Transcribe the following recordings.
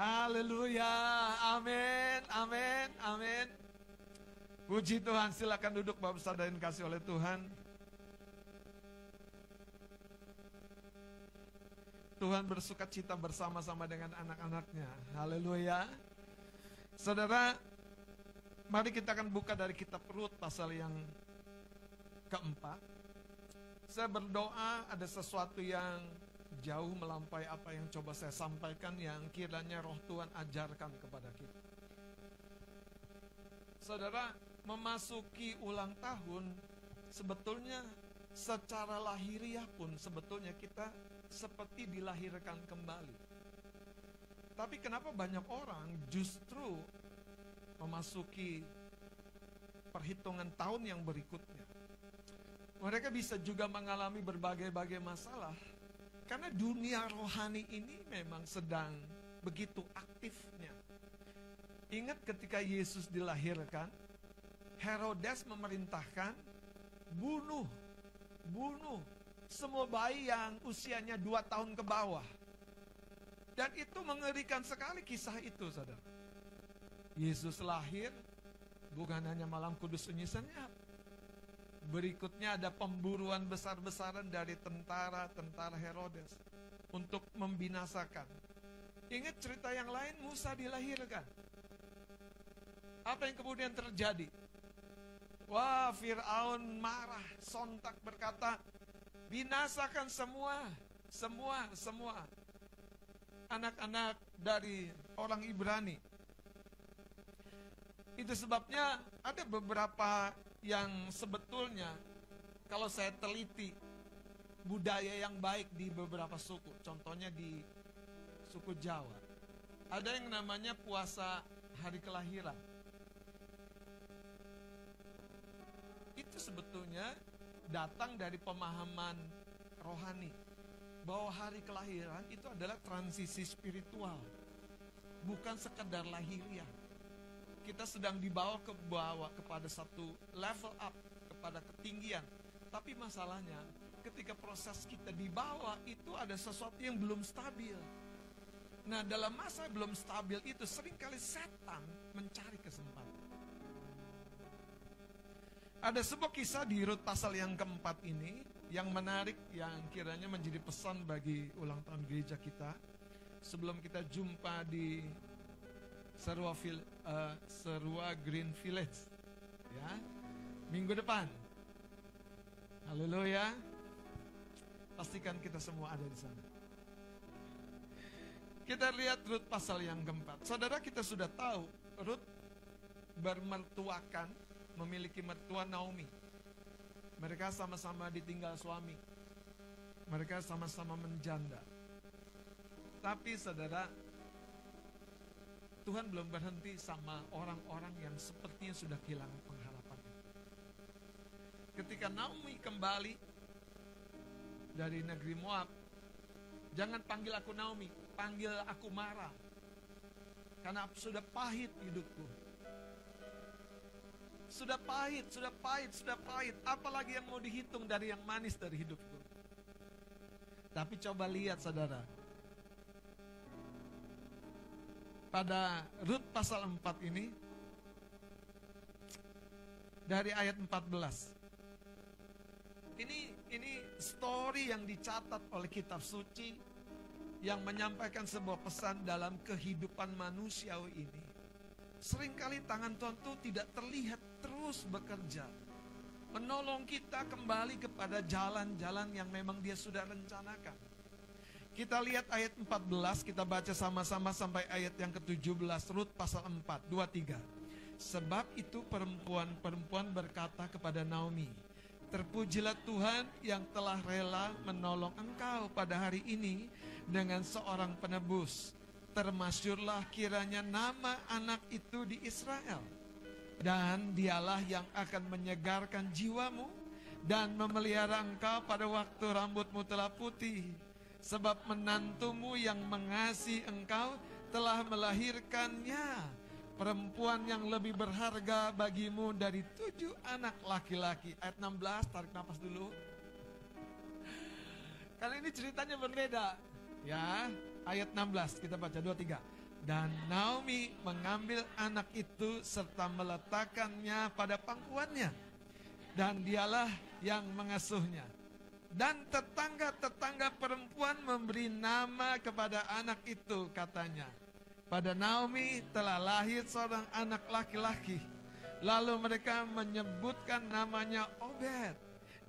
Haleluya. Amin, amin, amin. Puji Tuhan, silakan duduk Bapak Saudara yang kasih oleh Tuhan. Tuhan bersuka cita bersama-sama dengan anak-anaknya. Haleluya. Saudara, mari kita akan buka dari kitab Rut pasal yang keempat. Saya berdoa ada sesuatu yang jauh melampaui apa yang coba saya sampaikan, yang kiranya Roh Tuhan ajarkan kepada kita. Saudara, memasuki ulang tahun, sebetulnya secara lahiriah pun sebetulnya kita seperti dilahirkan kembali. Tapi kenapa banyak orang justru memasuki perhitungan tahun yang berikutnya? Mereka bisa juga mengalami berbagai-bagai masalah karena dunia rohani ini memang sedang begitu aktifnya. Ingat ketika Yesus dilahirkan, Herodes memerintahkan bunuh semua bayi yang usianya 2 tahun ke bawah. Dan itu mengerikan sekali kisah itu, saudara. Yesus lahir, bukan hanya malam kudus sunyi senyap. Berikutnya ada pemburuan besar-besaran dari tentara Herodes untuk membinasakan. Ingat cerita yang lain, Musa dilahirkan. Apa yang kemudian terjadi? Wah, Fir'aun marah, sontak berkata, binasakan semua anak-anak dari orang Ibrani. Itu sebabnya ada beberapa yang sebetulnya kalau saya teliti budaya yang baik di beberapa suku, contohnya di suku Jawa, ada yang namanya puasa hari kelahiran. Itu sebetulnya datang dari pemahaman rohani bahwa hari kelahiran itu adalah transisi spiritual, bukan sekedar lahiriah. Kita sedang dibawa kepada satu level up, kepada ketinggian. Tapi masalahnya ketika proses kita dibawa itu ada sesuatu yang belum stabil. Nah, dalam masa belum stabil itu seringkali setan mencari kesempatan. Ada sebuah kisah di Rut pasal yang keempat ini yang menarik, yang kiranya menjadi pesan bagi ulang tahun gereja kita. Sebelum kita jumpa di Serua Green Village ya, minggu depan. Haleluya. Pastikan kita semua ada di sana. Kita lihat Rut pasal yang keempat. Saudara, kita sudah tahu Rut bermertuakan, memiliki mertua Naomi. Mereka sama-sama ditinggal suami. Mereka sama-sama menjanda. Tapi saudara, Tuhan belum berhenti sama orang-orang yang sepertinya sudah kehilangan pengharapan. Ketika Naomi kembali dari negeri Moab, jangan panggil aku Naomi, panggil aku Mara. Karena sudah pahit hidupku. Sudah pahit. Apalagi yang mau dihitung dari yang manis dari hidupku. Tapi coba lihat saudara. Pada Rut pasal 4 ini, dari ayat 14. Ini story yang dicatat oleh kitab suci yang menyampaikan sebuah pesan dalam kehidupan manusiawi ini. Seringkali tangan Tuhan itu tidak terlihat terus bekerja, menolong kita kembali kepada jalan-jalan yang memang Dia sudah rencanakan. Kita lihat ayat 14, kita baca sama-sama sampai ayat yang ke-17, Rut pasal 4, 2-3. Sebab itu perempuan-perempuan berkata kepada Naomi, terpujilah Tuhan yang telah rela menolong engkau pada hari ini dengan seorang penebus. Termasyurlah kiranya nama anak itu di Israel. Dan dialah yang akan menyegarkan jiwamu dan memelihara engkau pada waktu rambutmu telah putih. Sebab menantumu yang mengasihi engkau telah melahirkannya, perempuan yang lebih berharga bagimu dari 7 anak laki-laki. Ayat 16, tarik nafas dulu. Karena ini ceritanya berbeda. Ya, ayat 16 kita baca 2-3. Dan Naomi mengambil anak itu serta meletakkannya pada pangkuannya. Dan dialah yang mengasuhnya. Dan tetangga-tetangga perempuan memberi nama kepada anak itu, katanya, pada Naomi telah lahir seorang anak laki-laki. Lalu mereka menyebutkan namanya Obed.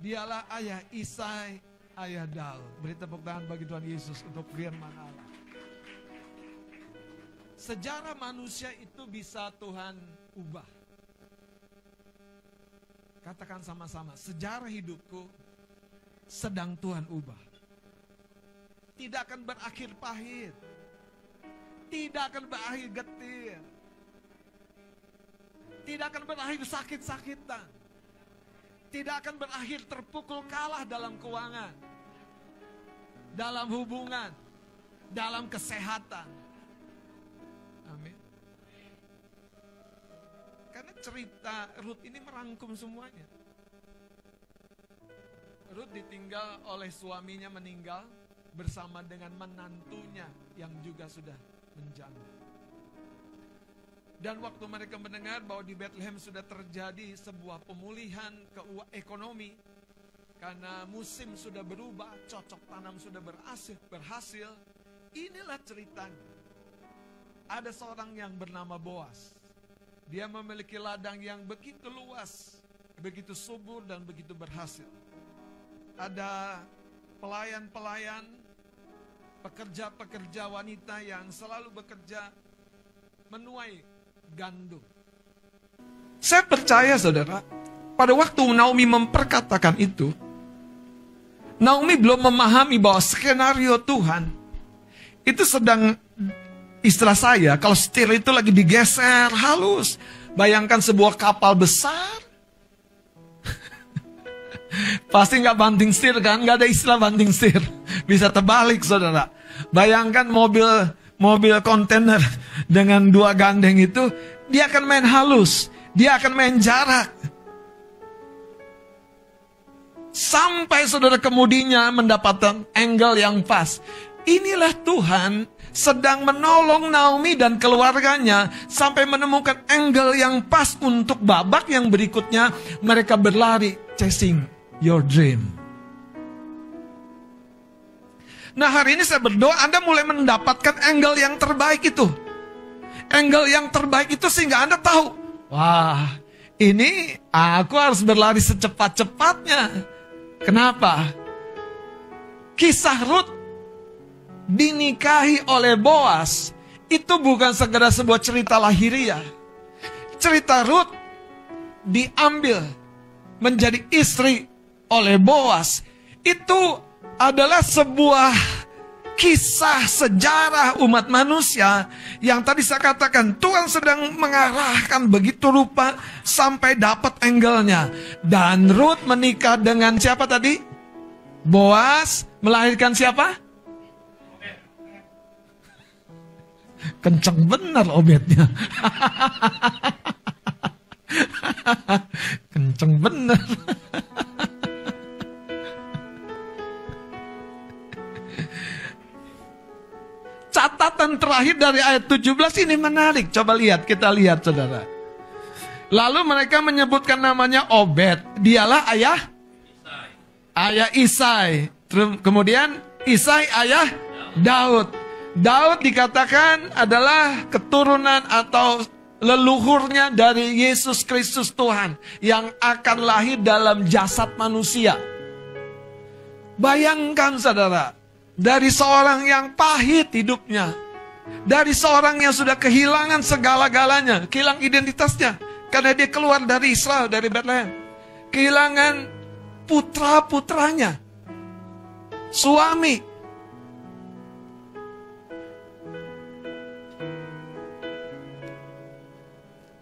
Dialah ayah Isai, ayah Daud. Beri tepuk tangan bagi Tuhan Yesus untuk firman Allah. Sejarah manusia itu bisa Tuhan ubah. Katakan sama-sama, sejarah hidupku sedang Tuhan ubah. Tidak akan berakhir pahit. Tidak akan berakhir getir. Tidak akan berakhir sakit-sakitan. Tidak akan berakhir terpukul kalah dalam keuangan, dalam hubungan, dalam kesehatan. Amin. Karena cerita Rut ini merangkum semuanya. Rut ditinggal oleh suaminya meninggal bersama dengan menantunya yang juga sudah menjanda. Dan waktu mereka mendengar bahwa di Bethlehem sudah terjadi sebuah pemulihan ekonomi karena musim sudah berubah, cocok tanam sudah berhasil, inilah ceritanya. Ada seorang yang bernama Boas. Dia memiliki ladang yang begitu luas, begitu subur dan begitu berhasil. Ada pelayan-pelayan, pekerja-pekerja wanita yang selalu bekerja menuai gandum. Saya percaya saudara, pada waktu Naomi memperkatakan itu, Naomi belum memahami bahwa skenario Tuhan itu sedang, istilah saya, kalau setir itu lagi digeser halus. Bayangkan sebuah kapal besar, pasti nggak banting setir kan? Nggak ada istilah banting setir, bisa terbalik saudara. Bayangkan mobil kontainer dengan 2 gandeng itu, dia akan main halus, dia akan main jarak. Sampai saudara kemudinya mendapatkan angle yang pas. Inilah Tuhan sedang menolong Naomi dan keluarganya sampai menemukan angle yang pas untuk babak yang berikutnya. Mereka berlari chasing your dream. Nah, hari ini saya berdoa Anda mulai mendapatkan angle yang terbaik itu. Angle yang terbaik itu sehingga Anda tahu, wah, ini aku harus berlari secepat-cepatnya. Kenapa? Kisah Rut dinikahi oleh Boas itu bukan segera sebuah cerita lahiriah. Cerita Rut diambil menjadi istri oleh Boas itu adalah sebuah kisah sejarah umat manusia yang tadi saya katakan Tuhan sedang mengarahkan begitu rupa sampai dapat angle-nya. Dan Rut menikah dengan siapa tadi? Boas melahirkan siapa? Kenceng benar Obednya. Kenceng benar. Catatan terakhir dari ayat 17 ini menarik. Coba lihat, kita lihat saudara. Lalu mereka menyebutkan namanya Obed. Dialah ayah Isai. Kemudian Isai ayah Daud. Daud dikatakan adalah keturunan atau leluhurnya dari Yesus Kristus Tuhan yang akan lahir dalam jasad manusia. Bayangkan saudara, dari seorang yang pahit hidupnya, dari seorang yang sudah kehilangan segala-galanya, kehilangan identitasnya karena dia keluar dari Israel, dari Bethlehem, kehilangan putra-putranya, suami.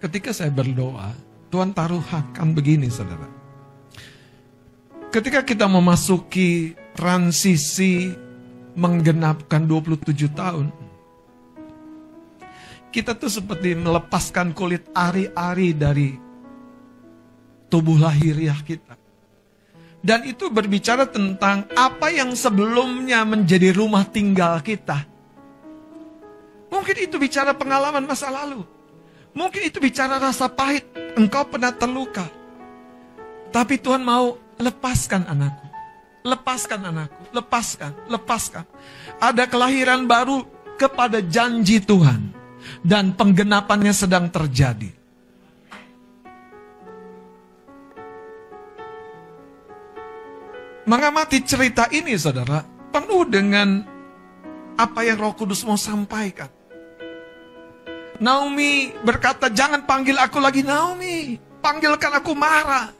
Ketika saya berdoa, Tuhan taruhkan begini saudara. Ketika kita memasuki transisi menggenapkan 27 tahun, kita tuh seperti melepaskan kulit ari-ari dari tubuh lahiriah kita. Dan itu berbicara tentang apa yang sebelumnya menjadi rumah tinggal kita. Mungkin itu bicara pengalaman masa lalu. Mungkin itu bicara rasa pahit. Engkau pernah terluka. Tapi Tuhan mau lepaskan anakku. Lepaskan anakku. Lepaskan. Lepaskan. Ada kelahiran baru kepada janji Tuhan. Dan penggenapannya sedang terjadi. Mengamati cerita ini, saudara, penuh dengan apa yang Roh Kudus mau sampaikan. Naomi berkata, jangan panggil aku lagi Naomi, panggilkan aku Mara.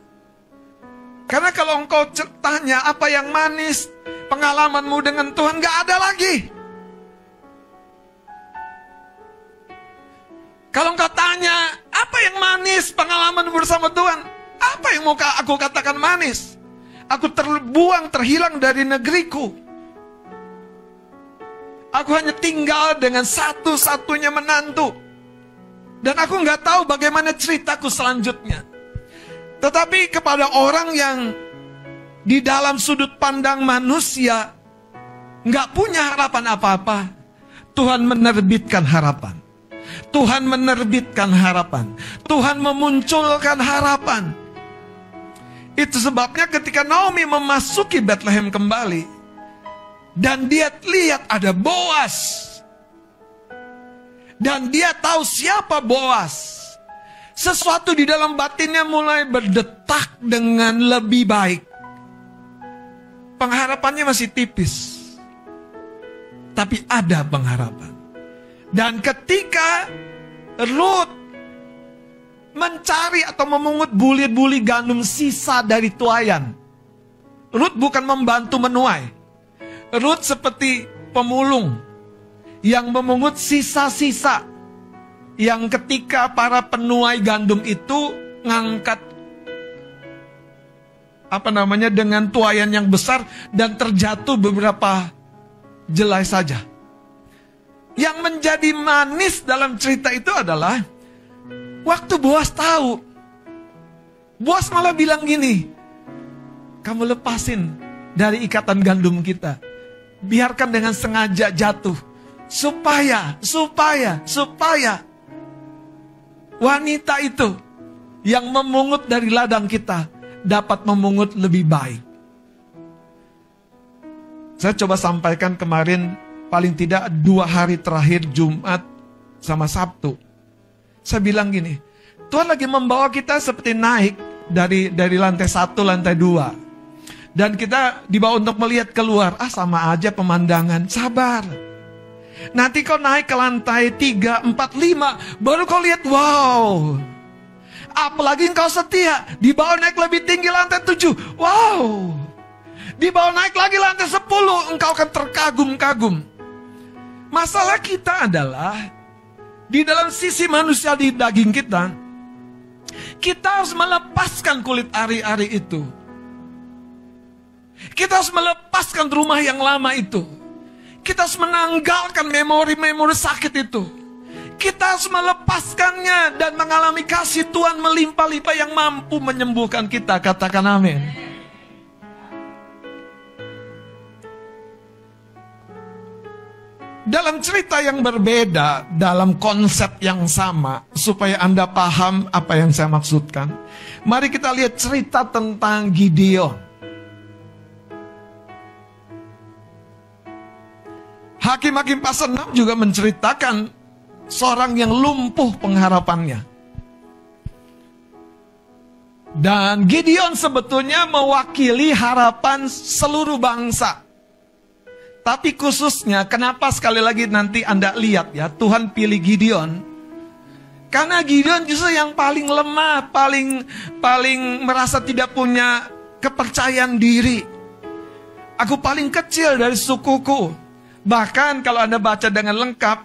Karena kalau engkau tanya apa yang manis pengalamanmu dengan Tuhan, gak ada lagi. Kalau engkau tanya apa yang manis pengalaman bersama Tuhan, apa yang mau aku katakan manis? Aku terbuang, terhilang dari negeriku. Aku hanya tinggal dengan satu-satunya menantu. Dan aku nggak tahu bagaimana ceritaku selanjutnya. Tetapi kepada orang yang di dalam sudut pandang manusia nggak punya harapan apa-apa, Tuhan menerbitkan harapan. Tuhan menerbitkan harapan. Tuhan memunculkan harapan. Itu sebabnya ketika Naomi memasuki Bethlehem kembali, dan dia lihat ada Boas, dan dia tahu siapa Boas, sesuatu di dalam batinnya mulai berdetak dengan lebih baik. Pengharapannya masih tipis, tapi ada pengharapan. Dan ketika Ruth mencari atau memungut bulir-bulir gandum sisa dari tuayan, Ruth bukan membantu menuai. Ruth seperti pemulung yang memungut sisa-sisa, yang ketika para penuai gandum itu ngangkat dengan tuayan yang besar dan terjatuh beberapa jelai saja. Yang menjadi manis dalam cerita itu adalah waktu Boas tahu, Boas malah bilang gini, kamu lepasin dari ikatan gandum kita, biarkan dengan sengaja jatuh, supaya wanita itu yang memungut dari ladang kita dapat memungut lebih baik. Saya coba sampaikan kemarin, paling tidak 2 hari terakhir, Jumat sama Sabtu. Saya bilang gini, Tuhan lagi membawa kita seperti naik dari lantai 1, lantai 2. Dan kita dibawa untuk melihat keluar. Sama aja pemandangan, sabar. Nanti kau naik ke lantai 3, 4, 5, baru kau lihat, wow. Apalagi engkau setia, dibawa naik lebih tinggi lantai 7, wow. Dibawa naik lagi lantai 10, engkau akan terkagum-kagum. Masalah kita adalah di dalam sisi manusia di daging kita, kita harus melepaskan kulit ari-ari itu. Kita harus melepaskan rumah yang lama itu. Kita harus menanggalkan memori-memori sakit itu. Kita harus melepaskannya dan mengalami kasih Tuhan melimpah-limpah yang mampu menyembuhkan kita. Katakan amin. Dalam cerita yang berbeda, dalam konsep yang sama, supaya Anda paham apa yang saya maksudkan, mari kita lihat cerita tentang Gideon. Hakim-hakim pasal 6 juga menceritakan seorang yang lumpuh pengharapannya. Dan Gideon sebetulnya mewakili harapan seluruh bangsa. Tapi khususnya, kenapa sekali lagi nanti Anda lihat ya, Tuhan pilih Gideon. Karena Gideon justru yang paling lemah, paling merasa tidak punya kepercayaan diri. Aku paling kecil dari sukuku. Bahkan kalau Anda baca dengan lengkap,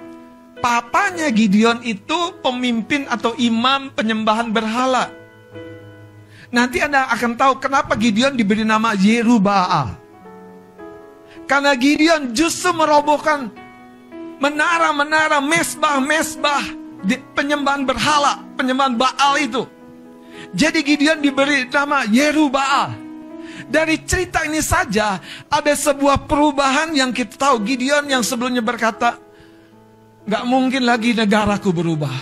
papanya Gideon itu pemimpin atau imam penyembahan berhala. Nanti Anda akan tahu kenapa Gideon diberi nama Yerubbaal. Karena Gideon justru merobohkan menara-menara, mesbah-mesbah penyembahan berhala, penyembahan Baal itu. Jadi Gideon diberi nama Yerubbaal. Dari cerita ini saja ada sebuah perubahan yang kita tahu. Gideon yang sebelumnya berkata, Gak mungkin lagi negaraku berubah.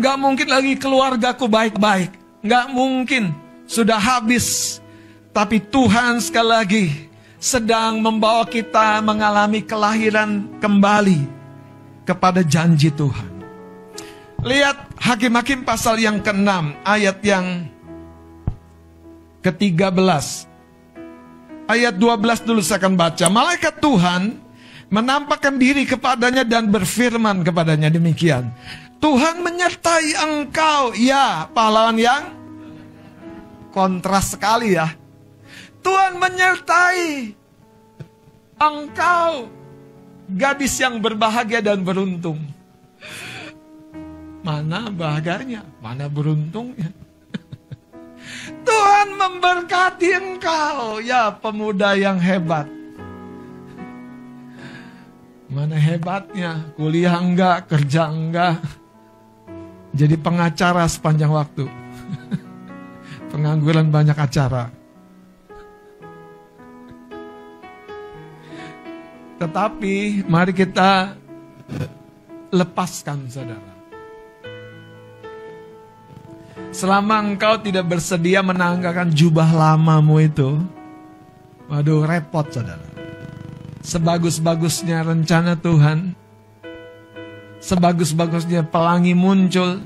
Gak mungkin lagi keluargaku baik-baik. Gak mungkin, sudah habis. Tapi Tuhan sekali lagi sedang membawa kita mengalami kelahiran kembali kepada janji Tuhan. Lihat Hakim-Hakim pasal yang ke-6, ayat yang ke-13. Ayat 12 dulu saya akan baca. Malaikat Tuhan menampakkan diri kepadanya dan berfirman kepadanya demikian. Tuhan menyertai engkau, ya pahlawan yang kontras sekali ya. Tuhan menyertai engkau, gadis yang berbahagia dan beruntung. Mana bahagianya, mana beruntungnya. Tuhan memberkati engkau, ya pemuda yang hebat. Mana hebatnya, kuliah enggak, kerja enggak, jadi pengacara sepanjang waktu. Pengangguran banyak acara. Tetapi mari kita lepaskan, saudara. Selama engkau tidak bersedia menanggalkan jubah lamamu itu, waduh repot, saudara. Sebagus-bagusnya rencana Tuhan, sebagus-bagusnya pelangi muncul,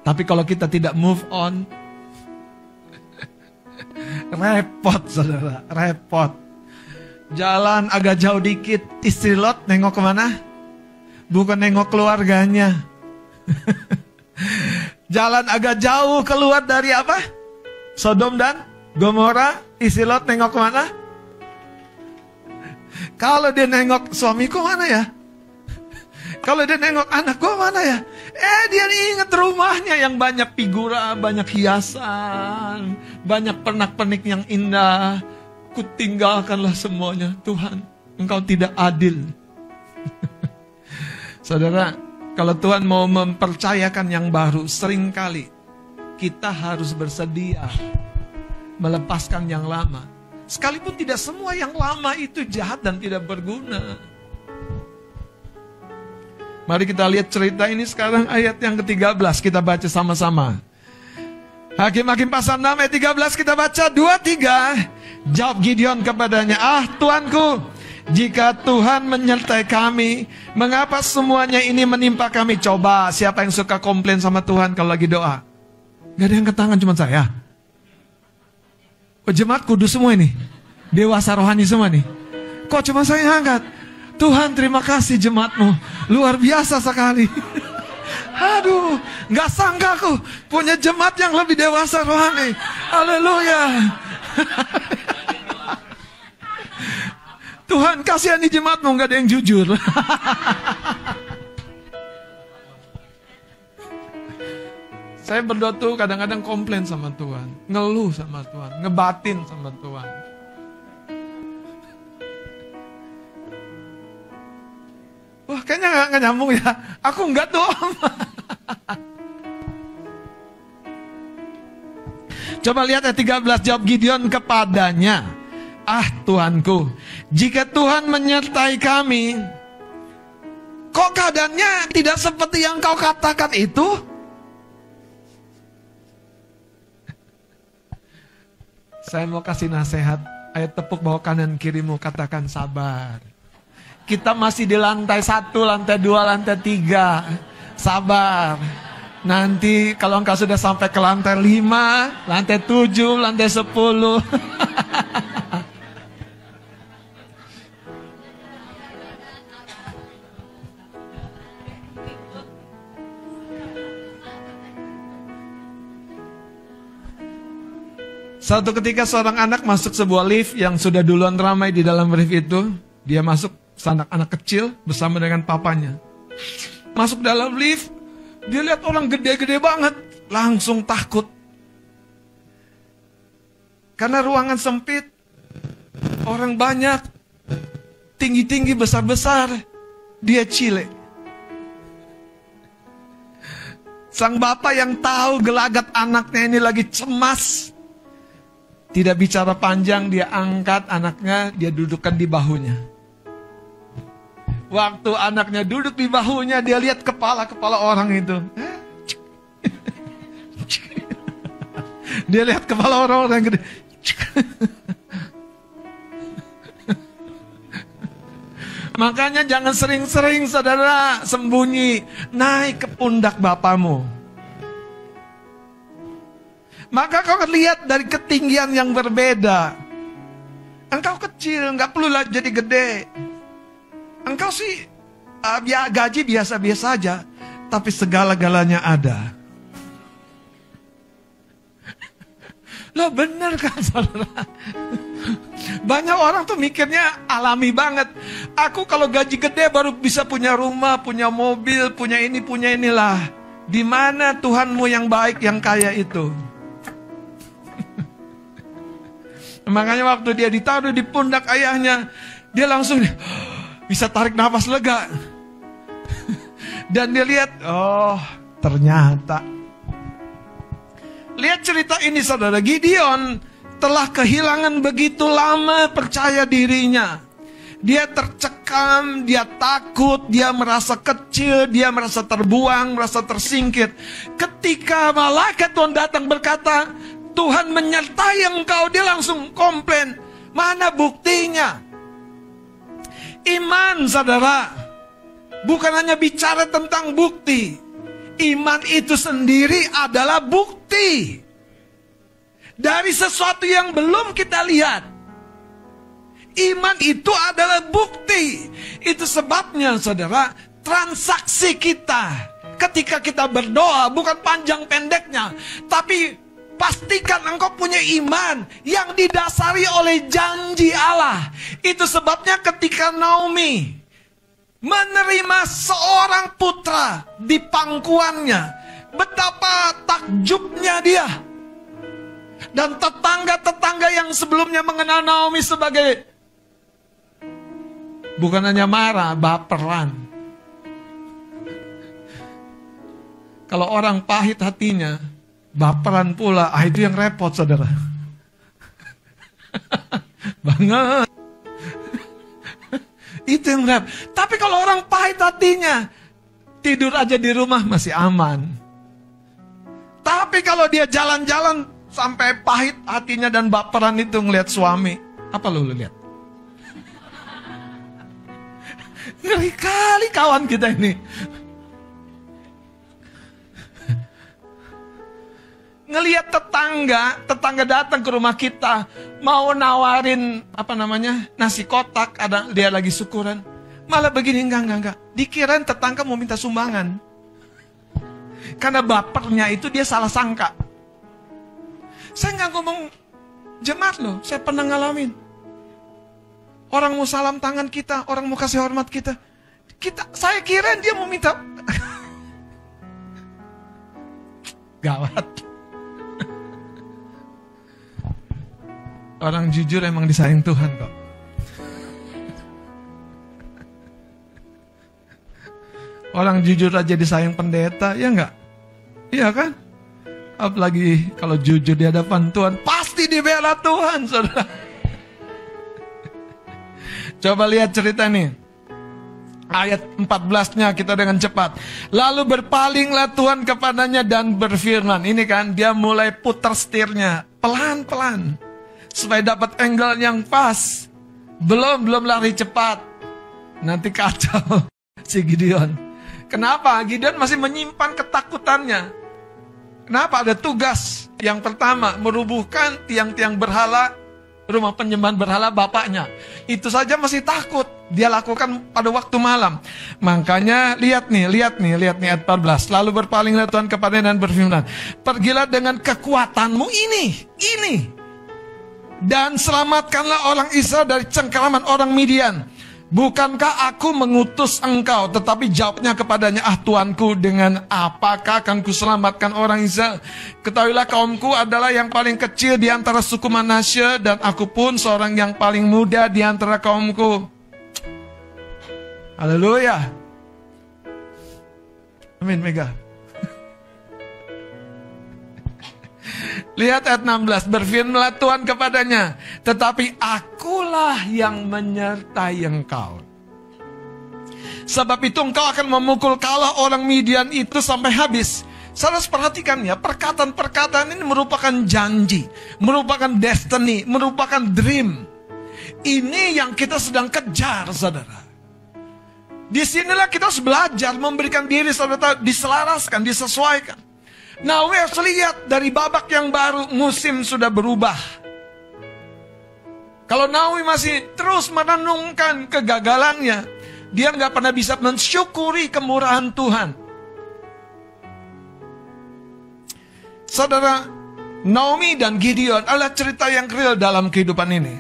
tapi kalau kita tidak move on, repot, saudara, repot. Jalan agak jauh dikit, istri Lot nengok kemana? Bukan nengok keluarganya. Jalan agak jauh keluar dari apa? Sodom dan Gomora, istri Lot nengok kemana? Kalau dia nengok suamiku mana ya? Kalau dia nengok anak gue mana ya? Dia ingat rumahnya yang banyak figura, banyak hiasan, banyak pernak-pernik yang indah. Kutinggalkanlah semuanya. Tuhan, Engkau tidak adil. Saudara, kalau Tuhan mau mempercayakan yang baru, seringkali kita harus bersedia melepaskan yang lama. Sekalipun tidak semua yang lama itu jahat dan tidak berguna. Mari kita lihat cerita ini sekarang ayat yang ke-13. Kita baca sama-sama. Hakim-Hakim pasal 6 ayat 13 kita baca 2-3. Jawab Gideon kepadanya, Tuanku, jika Tuhan menyertai kami, mengapa semuanya ini menimpa kami? Coba, siapa yang suka komplain sama Tuhan kalau lagi doa? Gak ada yang angkat tangan, cuma saya. Jemaat kudus semua ini, dewasa rohani semua nih. Kok cuma saya yang angkat? Tuhan, terima kasih jemaatmu, luar biasa sekali. Aduh, gak sangka aku punya jemaat yang lebih dewasa rohani. Haleluya. Tuhan, kasihani jemaatmu, gak ada yang jujur. Saya berdoa tuh kadang-kadang komplain sama Tuhan, ngeluh sama Tuhan, ngebatin sama Tuhan. Wah, kayaknya gak nyambung ya. Aku enggak tuh. Coba lihat ayat 13, jawab Gideon kepadanya, Tuanku, jika Tuhan menyertai kami, kok keadaannya tidak seperti yang kau katakan itu? Saya mau kasih nasihat, ayo tepuk bawah kanan kirimu, katakan sabar. Kita masih di lantai 1, lantai 2, lantai 3. Sabar. Nanti kalau engkau sudah sampai ke lantai 5, lantai 7, lantai 10. Suatu ketika seorang anak masuk sebuah lift yang sudah duluan ramai di dalam lift itu. Dia masuk, anak kecil bersama dengan papanya. Masuk dalam lift, dia lihat orang gede-gede banget. Langsung takut. Karena ruangan sempit, orang banyak, tinggi-tinggi, besar-besar. Dia cilik. Sang bapak yang tahu gelagat anaknya ini lagi cemas, tidak bicara panjang, dia angkat anaknya, dia dudukkan di bahunya. Waktu anaknya duduk di bahunya, dia lihat kepala-kepala orang itu. Dia lihat kepala orang-orang yang gede. Makanya jangan sering-sering saudara sembunyi, naik ke pundak bapamu. Maka kau akan lihat dari ketinggian yang berbeda. Engkau kecil, nggak perlu jadi gede. Engkau sih gaji biasa-biasa aja, tapi segala-galanya ada. Loh bener kan saudara? Banyak orang tuh mikirnya alami banget. Aku kalau gaji gede baru bisa punya rumah, punya mobil, punya ini, punya inilah. Di mana Tuhanmu yang baik, yang kaya itu? Makanya waktu dia ditaruh di pundak ayahnya, dia langsung bisa tarik nafas lega. Dan dia lihat, oh ternyata. Lihat cerita ini saudara, Gideon telah kehilangan begitu lama percaya dirinya. Dia tercekam, dia takut, dia merasa kecil, dia merasa terbuang, merasa tersingkir. Ketika malaikat Tuhan datang berkata, Tuhan menyertai engkau, dia langsung komplain. Mana buktinya? Iman saudara, bukan hanya bicara tentang bukti. Iman itu sendiri adalah bukti dari sesuatu yang belum kita lihat. Iman itu adalah bukti. Itu sebabnya saudara, transaksi kita ketika kita berdoa bukan panjang pendeknya, tapi pastikan engkau punya iman yang didasari oleh janji Allah. Itu sebabnya ketika Naomi menerima seorang putra di pangkuannya, betapa takjubnya dia. Dan tetangga-tetangga yang sebelumnya mengenal Naomi sebagai bukan hanya marah, baperan. Kalau orang pahit hatinya, baperan pula, itu yang repot saudara. Banget. Itu yang repot. Tapi kalau orang pahit hatinya, tidur aja di rumah masih aman. Tapi kalau dia jalan-jalan sampai pahit hatinya dan baperan itu ngelihat suami, apa lu lihat? Ngeri kali kawan kita ini. Ngelihat tetangga datang ke rumah kita, mau nawarin nasi kotak, ada dia lagi syukuran, malah begini enggak. Dikirain tetangga mau minta sumbangan. Karena bapernya itu dia salah sangka. Saya nggak ngomong jemaat loh, saya pernah ngalamin. Orang mau salam tangan kita, orang mau kasih hormat kita. Saya kirain dia mau minta. Gawat. Orang jujur emang disayang Tuhan kok. Orang jujur aja disayang pendeta, ya enggak? Iya kan? Apalagi kalau jujur di hadapan Tuhan, pasti dibela Tuhan, saudara. Coba lihat cerita nih. Ayat 14-nya kita dengan cepat. Lalu berpalinglah Tuhan kepadanya dan berfirman. Ini kan dia mulai putar setirnya pelan-pelan supaya dapat angle yang pas. Belum lari cepat. Nanti kacau si Gideon. Kenapa? Gideon masih menyimpan ketakutannya. Kenapa? Ada tugas. Yang pertama, merubuhkan tiang-tiang berhala, rumah penyembahan berhala bapaknya. Itu saja masih takut. Dia lakukan pada waktu malam. Makanya lihat nih ayat 14. Lalu berpalinglah Tuhan kepadanya dan berfirman, pergilah dengan kekuatanmu ini. Dan selamatkanlah orang Israel dari cengkeraman orang Midian. Bukankah aku mengutus engkau? Tetapi jawabnya kepadanya, Tuanku, dengan apakah akan kuselamatkan orang Israel? Ketahuilah kaumku adalah yang paling kecil di antara suku Manasye, dan aku pun seorang yang paling muda di antara kaumku. Haleluya. Amin, Mega. Lihat ayat 16, berfirmanlah Tuhan kepadanya, tetapi akulah yang menyertai engkau. Sebab itu engkau akan memukul kalah orang Midian itu sampai habis. Saudara perhatikan ya, perkataan-perkataan ini merupakan janji, merupakan destiny, merupakan dream. Ini yang kita sedang kejar, saudara. Disinilah kita harus belajar memberikan diri, saudara, diselaraskan, disesuaikan. Nah, we harus lihat dari babak yang baru, musim sudah berubah. Kalau Naomi masih terus merenungkan kegagalannya, dia nggak pernah bisa mensyukuri kemurahan Tuhan. Saudara, Naomi dan Gideon adalah cerita yang real dalam kehidupan ini.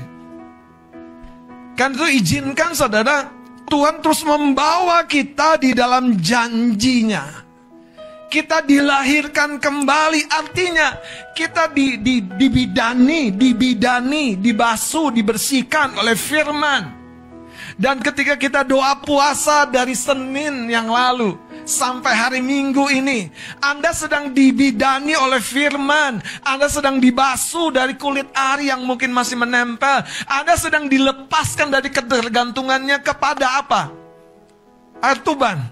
Kan itu izinkan, saudara, Tuhan terus membawa kita di dalam janjinya. Kita dilahirkan kembali, artinya kita dibidani, dibasuh, dibersihkan oleh firman. Dan ketika kita doa puasa dari Senin yang lalu sampai hari Minggu ini, Anda sedang dibidani oleh firman. Anda sedang dibasuh dari kulit ari yang mungkin masih menempel. Anda sedang dilepaskan dari ketergantungannya kepada apa? Air tuban,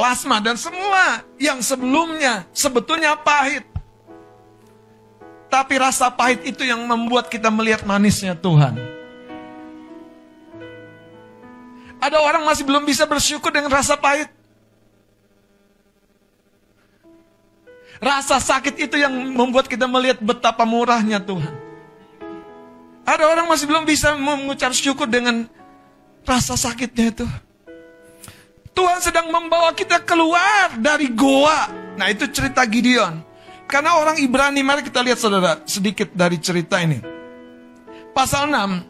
plasma, dan semua yang sebelumnya sebetulnya pahit. Tapi rasa pahit itu yang membuat kita melihat manisnya Tuhan. Ada orang masih belum bisa bersyukur dengan rasa pahit. Rasa sakit itu yang membuat kita melihat betapa murahnya Tuhan. Ada orang masih belum bisa mengucap syukur dengan rasa sakitnya itu. Tuhan sedang membawa kita keluar dari goa. Nah, itu cerita Gideon. Karena orang Ibrani, mari kita lihat, saudara, sedikit dari cerita ini. Pasal 6.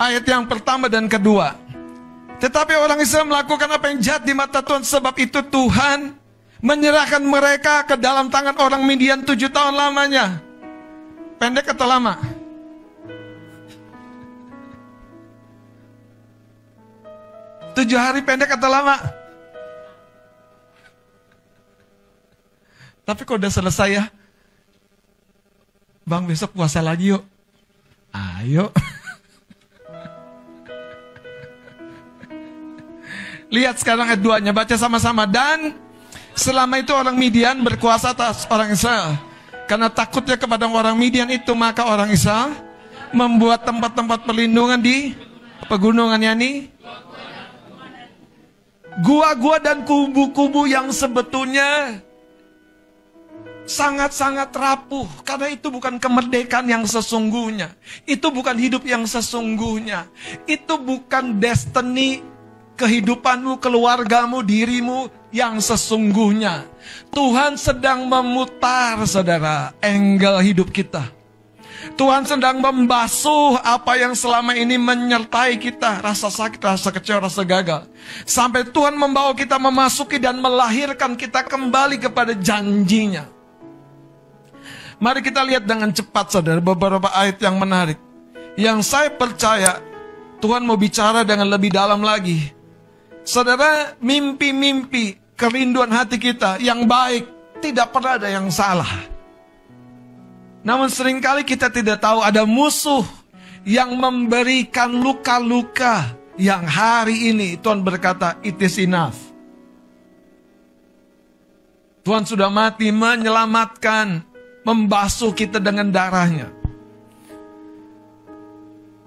Ayat yang pertama dan kedua. Tetapi orang Israel melakukan apa yang jahat di mata Tuhan. Sebab itu Tuhan menyerahkan mereka ke dalam tangan orang Midian 7 tahun lamanya. Pendek atau lama? Tujuh hari pendek atau lama? Tapi kok udah selesai ya? Bang, besok puasa lagi yuk. Ayo. Lihat sekarang ayat 2-nya, baca sama-sama. Dan selama itu orang Midian berkuasa atas orang Israel. Karena takutnya kepada orang Midian itu, maka orang Israel membuat tempat-tempat perlindungan di pegunungan, yakni gua-gua dan kubu-kubu yang sebetulnya sangat-sangat rapuh. Karena itu bukan kemerdekaan yang sesungguhnya. Itu bukan hidup yang sesungguhnya. Itu bukan destiny kehidupanmu, keluargamu, dirimu yang sesungguhnya. Tuhan sedang memutar, saudara, angle hidup kita. Tuhan sedang membasuh apa yang selama ini menyertai kita. Rasa sakit, rasa kecewa, rasa gagal. Sampai Tuhan membawa kita memasuki dan melahirkan kita kembali kepada janjinya. Mari kita lihat dengan cepat, saudara, beberapa ayat yang menarik. Yang saya percaya Tuhan mau bicara dengan lebih dalam lagi. Saudara, mimpi-mimpi, kerinduan hati kita yang baik, tidak pernah ada yang salah. Namun seringkali kita tidak tahu ada musuh yang memberikan luka-luka yang hari ini Tuhan berkata, it is enough. Tuhan sudah mati menyelamatkan, membasuh kita dengan darahnya.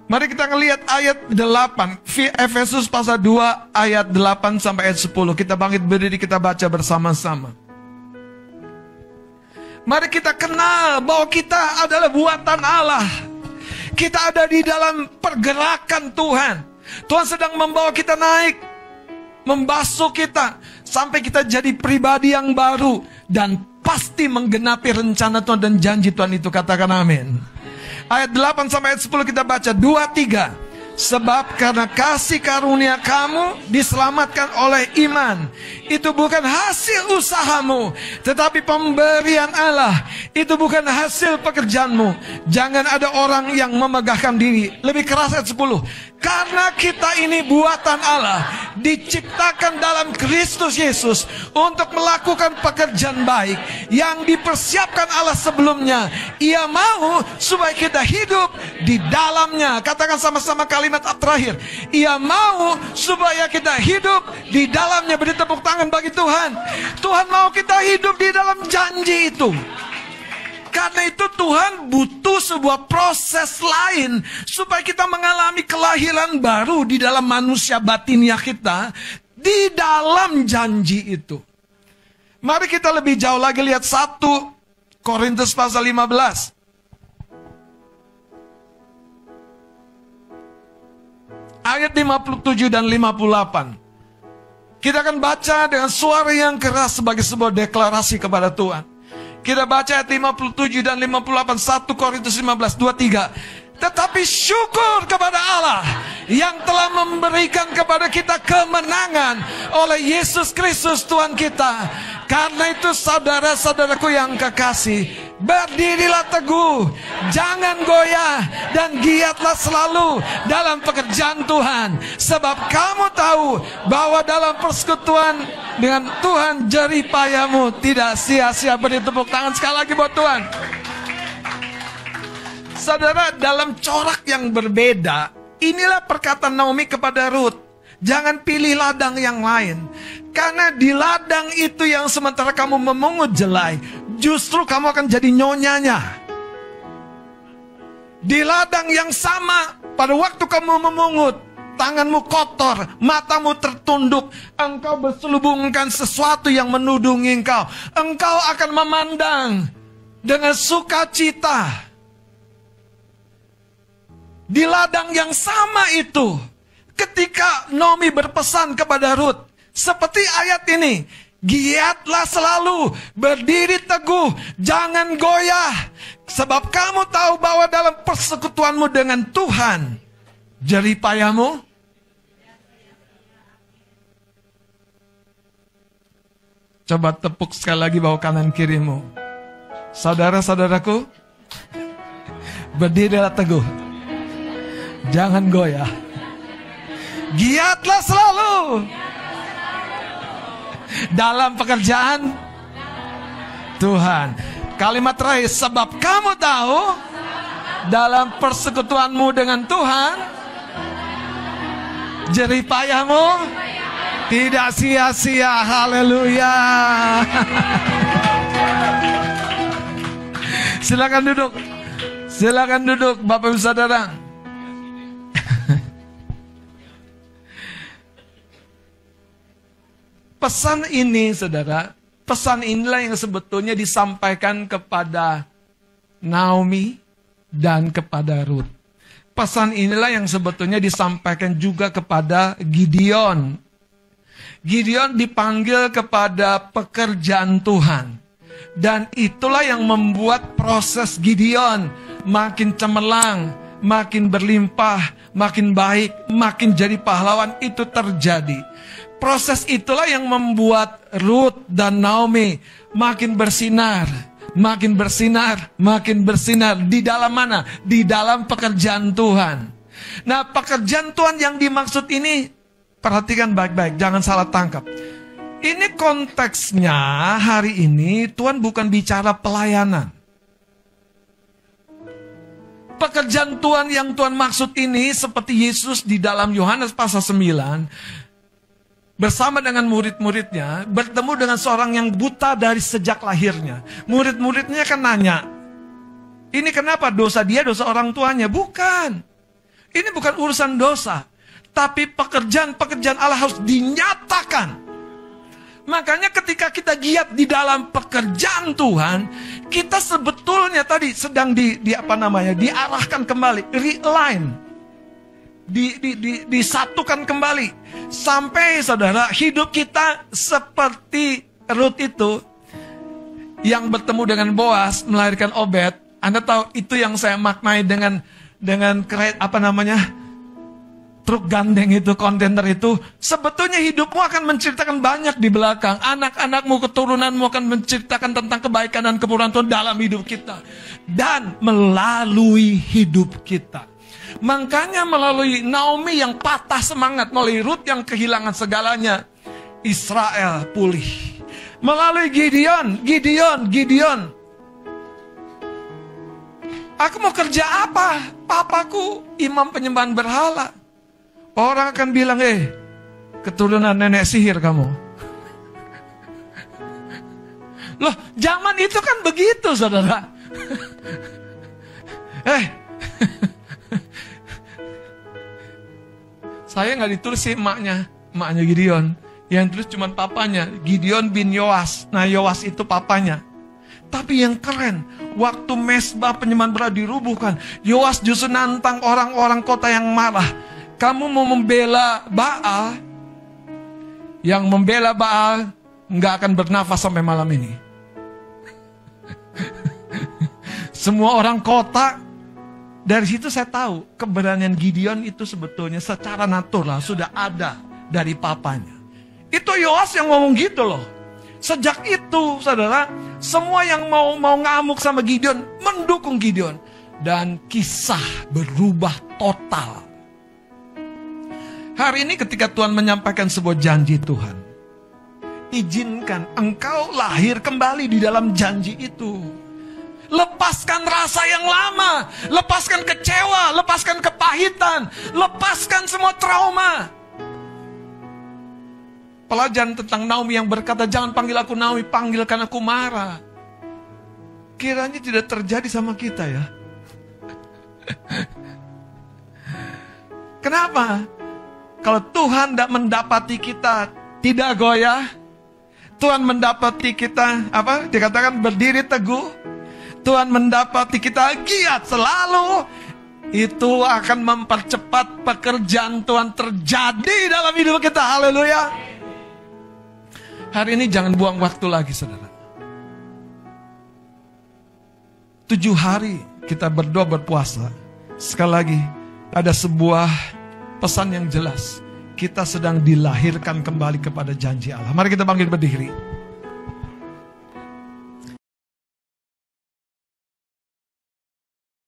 Mari kita ngelihat ayat 8. Efesus pasal 2 ayat 8 sampai ayat 10. Kita bangkit berdiri, kita baca bersama-sama. Mari kita kenal bahwa kita adalah buatan Allah. Kita ada di dalam pergerakan Tuhan. Tuhan sedang membawa kita naik, membasuh kita sampai kita jadi pribadi yang baru dan pasti menggenapi rencana Tuhan dan janji Tuhan itu. Katakan amin. Ayat 8 sampai ayat 10 kita baca 2, 3. Sebab karena kasih karunia kamu diselamatkan oleh iman. Itu bukan hasil usahamu, tetapi pemberian Allah. Itu bukan hasil pekerjaanmu. Jangan ada orang yang memegahkan diri. Lebih keras ayat 10. Karena kita ini buatan Allah, diciptakan dalam Kristus Yesus untuk melakukan pekerjaan baik yang dipersiapkan Allah sebelumnya. Ia mau supaya kita hidup di dalamnya. Katakan sama-sama kalimat terakhir. Ia mau supaya kita hidup di dalamnya. Beri tepuk tangan bagi Tuhan. Tuhan mau kita hidup di dalam janji itu. Karena itu Tuhan butuh sebuah proses lain supaya kita mengalami kelahiran baru di dalam manusia batiniah kita, di dalam janji itu. Mari kita lebih jauh lagi lihat 1 Korintus pasal 15. Ayat 57 dan 58. Kita akan baca dengan suara yang keras sebagai sebuah deklarasi kepada Tuhan. Kita baca ayat 57 dan 58, 1 Korintus 15, 23. Tetapi syukur kepada Allah yang telah memberikan kepada kita kemenangan oleh Yesus Kristus Tuhan kita. Karena itu saudara-saudaraku yang kekasih, berdirilah teguh, jangan goyah, dan giatlah selalu dalam pekerjaan Tuhan. Sebab kamu tahu bahwa dalam persekutuan dengan Tuhan jerih payahmu tidak sia-sia. Beri tepuk tangan sekali lagi buat Tuhan. Saudara, dalam corak yang berbeda, inilah perkataan Naomi kepada Ruth. Jangan pilih ladang yang lain. Karena di ladang itu yang sementara kamu memungut jelai, justru kamu akan jadi nyonyanya. Di ladang yang sama, pada waktu kamu memungut, tanganmu kotor, matamu tertunduk, engkau berselubungkan sesuatu yang menudungi engkau. Engkau akan memandang dengan sukacita. Di ladang yang sama itu, ketika Naomi berpesan kepada Ruth, seperti ayat ini, giatlah selalu, berdiri teguh, jangan goyah. Sebab kamu tahu bahwa dalam persekutuanmu dengan Tuhan, jerih payahmu. Coba tepuk sekali lagi bawah kanan kirimu. Saudara-saudaraku, berdirilah teguh, jangan goyah. Giatlah selalu dalam pekerjaan Tuhan. Kalimat terakhir, sebab kamu tahu dalam persekutuanmu dengan Tuhan, jerih payahmu tidak sia-sia. Haleluya. Silakan duduk. Silakan duduk Bapak Ibu Saudara. Pesan ini, saudara, pesan inilah yang sebetulnya disampaikan kepada Naomi dan kepada Ruth. Pesan inilah yang sebetulnya disampaikan juga kepada Gideon. Gideon dipanggil kepada pekerjaan Tuhan. Dan itulah yang membuat proses Gideon makin cemerlang, makin berlimpah, makin baik, makin jadi pahlawan itu terjadi. Proses itulah yang membuat Ruth dan Naomi makin bersinar, makin bersinar, makin bersinar. Di dalam mana? Di dalam pekerjaan Tuhan. Nah, pekerjaan Tuhan yang dimaksud ini, perhatikan baik-baik, jangan salah tangkap. Ini konteksnya hari ini Tuhan bukan bicara pelayanan. Pekerjaan Tuhan yang Tuhan maksud ini seperti Yesus di dalam Yohanes pasal 9, bersama dengan murid-muridnya, bertemu dengan seorang yang buta dari sejak lahirnya. Murid-muridnya kan nanya, ini kenapa dosa dia, dosa orang tuanya? Bukan. Ini bukan urusan dosa. Tapi pekerjaan-pekerjaan Allah harus dinyatakan. Makanya ketika kita giat di dalam pekerjaan Tuhan, kita sebetulnya tadi sedang diarahkan kembali, realign. Disatukan kembali sampai saudara hidup kita seperti Ruth itu yang bertemu dengan Boas melahirkan Obed. Anda tahu itu yang saya maknai dengan truk gandeng itu, kontainer itu. Sebetulnya hidupmu akan menceritakan banyak di belakang. Anak-anakmu, keturunanmu akan menceritakan tentang kebaikan dan kemurahan Tuhan dalam hidup kita dan melalui hidup kita. Makanya melalui Naomi yang patah semangat, melalui Ruth yang kehilangan segalanya, Israel pulih. Melalui Gideon. Aku mau kerja apa? Papaku imam penyembahan berhala. Orang akan bilang, keturunan nenek sihir kamu. Loh, zaman itu kan begitu, saudara. Saya nggak ditulis sih emaknya Gideon. Yang tulis cuma papanya, Gideon bin Yoas. Nah, Yoas itu papanya. Tapi yang keren, waktu mesbah penyembahan berhala dirubuhkan, Yoas justru nantang orang-orang kota yang marah. Kamu mau membela Baal? Yang membela Baal nggak akan bernafas sampai malam ini. Semua orang kota. Dari situ saya tahu keberanian Gideon itu sebetulnya secara natural sudah ada dari papanya. Itu Yoas yang ngomong gitu loh. Sejak itu, saudara, semua yang mau ngamuk sama Gideon mendukung Gideon, dan kisah berubah total. Hari ini ketika Tuhan menyampaikan sebuah janji Tuhan, izinkan engkau lahir kembali di dalam janji itu. Lepaskan rasa yang lama, lepaskan kecewa, lepaskan kepahitan, lepaskan semua trauma. Pelajaran tentang Naomi yang berkata, jangan panggil aku Naomi, panggilkan aku Mara. Kiranya tidak terjadi sama kita ya. Kenapa? Kalau Tuhan tidak mendapati kita tidak goyah, Tuhan mendapati kita dikatakan berdiri teguh, Tuhan mendapati kita giat selalu, itu akan mempercepat pekerjaan Tuhan terjadi dalam hidup kita. Haleluya. Hari ini jangan buang waktu lagi, saudara. 7 hari kita berdoa berpuasa. Sekali lagi, ada sebuah pesan yang jelas. Kita sedang dilahirkan kembali kepada janji Allah. Mari kita bangkit berdiri.